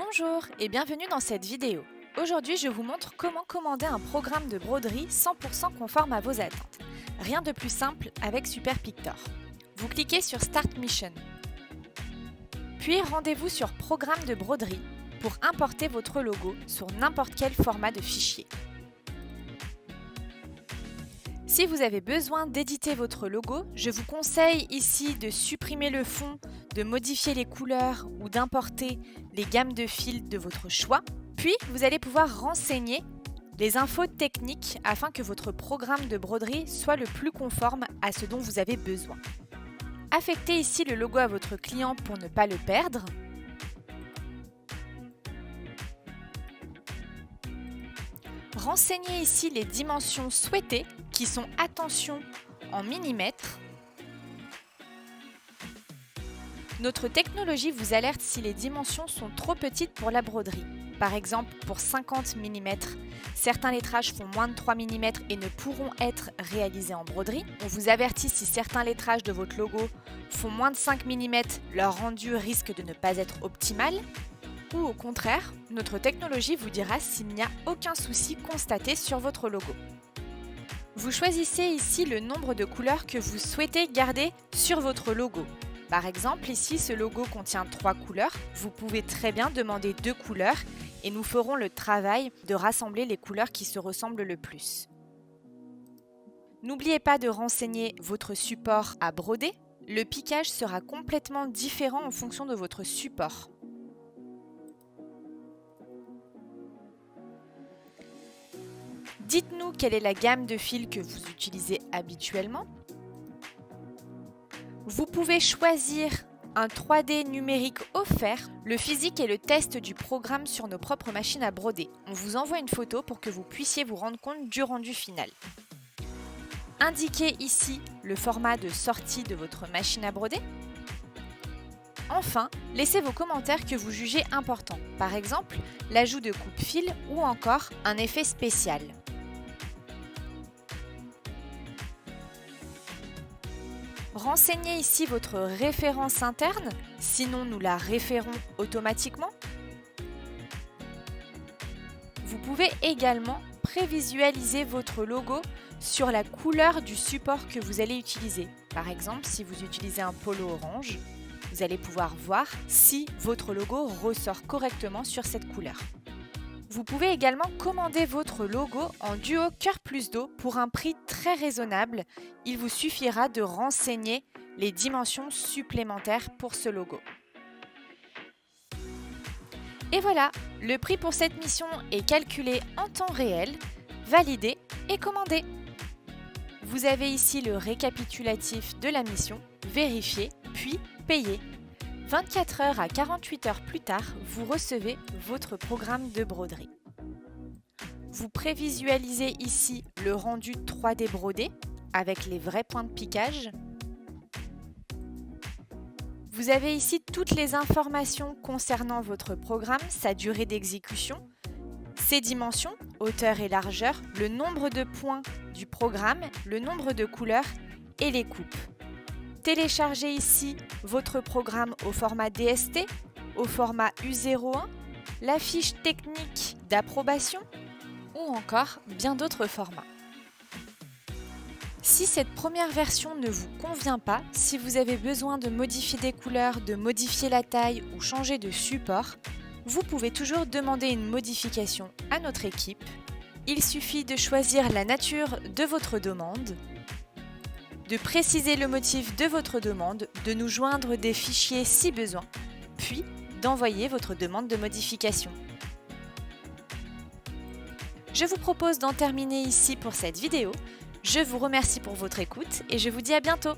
Bonjour et bienvenue dans cette vidéo. Aujourd'hui, je vous montre comment commander un programme de broderie 100% conforme à vos attentes. Rien de plus simple avec Super Pictor. Vous cliquez sur Start Mission. Puis rendez-vous sur Programme de broderie pour importer votre logo sur n'importe quel format de fichier. Si vous avez besoin d'éditer votre logo, je vous conseille ici de supprimer le fond, de modifier les couleurs ou d'importer les gammes de fils de votre choix. Puis, vous allez pouvoir renseigner les infos techniques afin que votre programme de broderie soit le plus conforme à ce dont vous avez besoin. Affectez ici le logo à votre client pour ne pas le perdre. Renseignez ici les dimensions souhaitées qui sont, attention, en millimètres. Notre technologie vous alerte si les dimensions sont trop petites pour la broderie. Par exemple, pour 50 mm, certains lettrages font moins de 3 mm et ne pourront être réalisés en broderie. On vous avertit si certains lettrages de votre logo font moins de 5 mm, leur rendu risque de ne pas être optimal. Ou au contraire, notre technologie vous dira s'il n'y a aucun souci constaté sur votre logo. Vous choisissez ici le nombre de couleurs que vous souhaitez garder sur votre logo. Par exemple, ici, ce logo contient 3 couleurs. Vous pouvez très bien demander 2 couleurs et nous ferons le travail de rassembler les couleurs qui se ressemblent le plus. N'oubliez pas de renseigner votre support à broder. Le piquage sera complètement différent en fonction de votre support. Dites-nous quelle est la gamme de fils que vous utilisez habituellement. Vous pouvez choisir un 3D numérique offert, le physique et le test du programme sur nos propres machines à broder. On vous envoie une photo pour que vous puissiez vous rendre compte du rendu final. Indiquez ici le format de sortie de votre machine à broder. Enfin, laissez vos commentaires que vous jugez importants, par exemple l'ajout de coupe-fil ou encore un effet spécial. Renseignez ici votre référence interne, sinon nous la référons automatiquement. Vous pouvez également prévisualiser votre logo sur la couleur du support que vous allez utiliser. Par exemple, si vous utilisez un polo orange, vous allez pouvoir voir si votre logo ressort correctement sur cette couleur. Vous pouvez également commander votre logo en duo cœur plus dos pour un prix très raisonnable. Il vous suffira de renseigner les dimensions supplémentaires pour ce logo. Et voilà, le prix pour cette mission est calculé en temps réel, validé et commandé. Vous avez ici le récapitulatif de la mission, vérifié puis payé. 24 heures à 48 heures plus tard, vous recevez votre programme de broderie. Vous prévisualisez ici le rendu 3D brodé avec les vrais points de piquage. Vous avez ici toutes les informations concernant votre programme, sa durée d'exécution, ses dimensions, hauteur et largeur, le nombre de points du programme, le nombre de couleurs et les coupes. Téléchargez ici votre programme au format DST, au format U01, la fiche technique d'approbation ou encore bien d'autres formats. Si cette première version ne vous convient pas, si vous avez besoin de modifier des couleurs, de modifier la taille ou changer de support, vous pouvez toujours demander une modification à notre équipe. Il suffit de choisir la nature de votre demande, de préciser le motif de votre demande, de nous joindre des fichiers si besoin, puis d'envoyer votre demande de modification. Je vous propose d'en terminer ici pour cette vidéo. Je vous remercie pour votre écoute et je vous dis à bientôt.